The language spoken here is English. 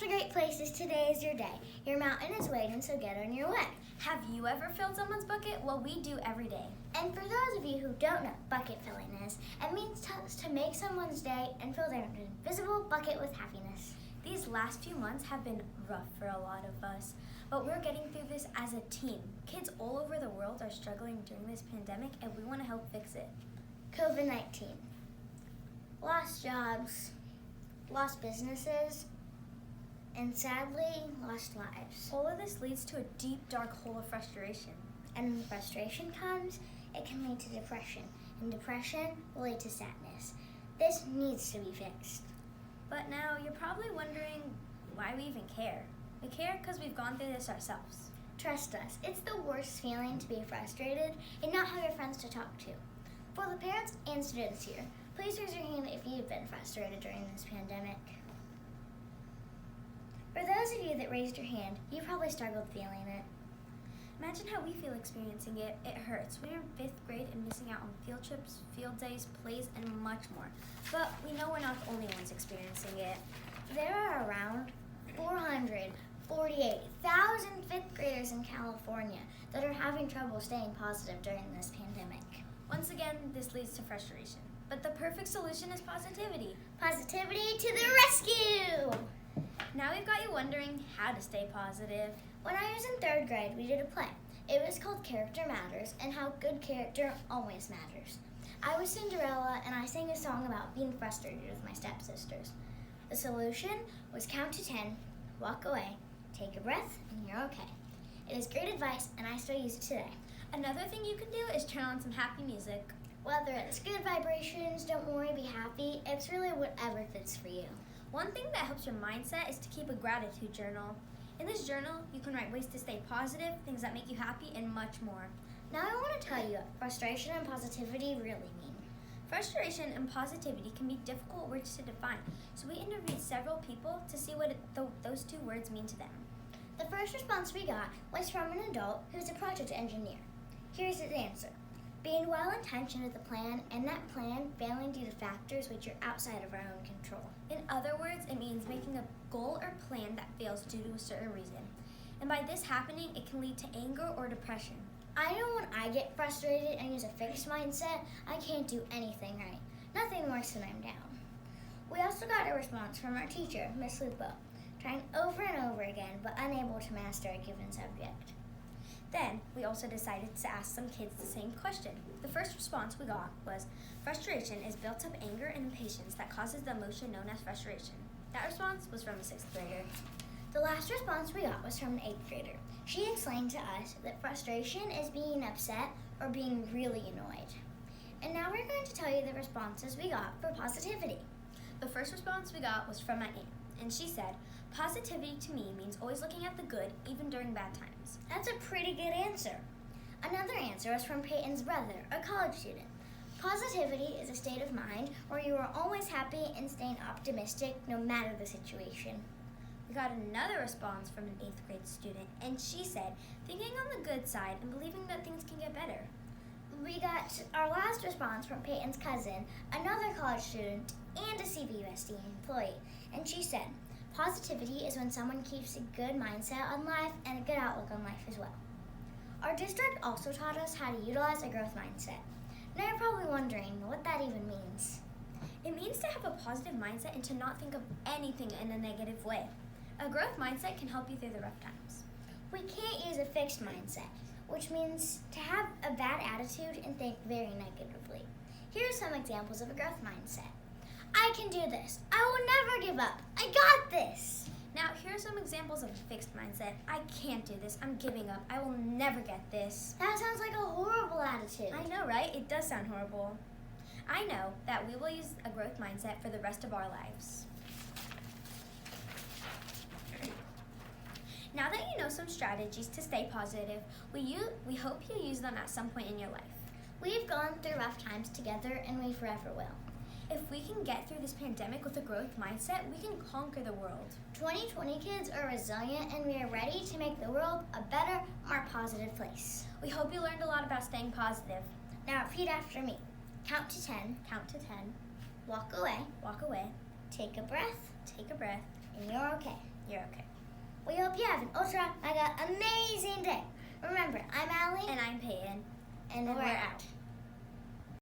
to Great Places. Today is your day. Your mountain is waiting, so get on your way. Have you ever filled someone's bucket? Well, we do every day. And for those of you who don't know what bucket filling is, it means to make someone's day and fill their invisible bucket with happiness. These last few months have been rough for a lot of us, but we're getting through this as a team. Kids all over the world are struggling during this pandemic, and we want to help fix it. COVID-19. Lost jobs, lost businesses, and sadly, lost lives. All of this leads to a deep, dark hole of frustration. And when frustration comes, it can lead to depression, and depression will lead to sadness. This needs to be fixed. But now you're probably wondering why we even care. We care because we've gone through this ourselves. Trust us, it's the worst feeling to be frustrated and not have your friends to talk to. For the parents and students here, please raise your hand if you've been frustrated during this pandemic. For those of you that raised your hand, you probably struggled feeling it. Imagine how we feel experiencing it. It hurts. We're in 5th grade and missing out on field trips, field days, plays, and much more. But we know we're not the only ones experiencing it. There are around 448,000 5th graders in California that are having trouble staying positive during this pandemic. Once again, this leads to frustration. But the perfect solution is positivity. Positivity to the rescue! Now we've got you wondering how to stay positive. When I was in 3rd grade, we did a play. It was called Character Matters and how good character always matters. I was Cinderella and I sang a song about being frustrated with my stepsisters. The solution was count to 10, walk away, take a breath, and you're okay. It is great advice and I still use it today. Another thing you can do is turn on some happy music. Whether it's good vibrations, don't worry, be happy, it's really whatever fits for you. One thing that helps your mindset is to keep a gratitude journal. In this journal, you can write ways to stay positive, things that make you happy, and much more. Now I want to tell you what frustration and positivity really mean. Frustration and positivity can be difficult words to define, so we interviewed several people to see what those two words mean to them. The first response we got was from an adult who's a project engineer. Here's his answer. Being well-intentioned with a plan, and that plan failing due to factors which are outside of our own control. In other words, it means making a goal or plan that fails due to a certain reason. And by this happening, it can lead to anger or depression. I know when I get frustrated and use a fixed mindset, I can't do anything right. Nothing works when I'm down. We also got a response from our teacher, Miss Lupo, trying over and over again, but unable to master a given subject. Then, we also decided to ask some kids the same question. The first response we got was, frustration is built up anger and impatience that causes the emotion known as frustration. That response was from a 6th grader. The last response we got was from an 8th grader. She explained to us that frustration is being upset or being really annoyed. And now we're going to tell you the responses we got for positivity. The first response we got was from my aunt, and she said, positivity to me means always looking at the good, even during bad times. That's a pretty good answer. Another answer was from Payton's brother, a college student. Positivity is a state of mind where you are always happy and staying optimistic no matter the situation. We got another response from an 8th grade student, and she said, thinking on the good side and believing that things can get better. We got our last response from Payton's cousin, another college student, and a CVUSD employee, and she said, positivity is when someone keeps a good mindset on life and a good outlook on life as well. Our district also taught us how to utilize a growth mindset. Now you're probably wondering what that even means. It means to have a positive mindset and to not think of anything in a negative way. A growth mindset can help you through the rough times. We can't use a fixed mindset, which means to have a bad attitude and think very negatively. Here are some examples of a growth mindset. I can do this. I will never give up. I got this. Now, here are some examples of a fixed mindset. I can't do this. I'm giving up. I will never get this. That sounds like a horrible attitude. I know, right? It does sound horrible. I know that we will use a growth mindset for the rest of our lives. Now that you know some strategies to stay positive, we hope you use them at some point in your life. We've gone through rough times together and we forever will. If we can get through this pandemic with a growth mindset, we can conquer the world. 2020 kids are resilient and we are ready to make the world a better, more positive place. We hope you learned a lot about staying positive. Now repeat after me. Count to 10. Count to 10. Walk away. Walk away. Take a breath. Take a breath. And you're okay. You're okay. We hope you have an ultra mega amazing day. Remember, I'm Allie. And I'm Payton. And we're out.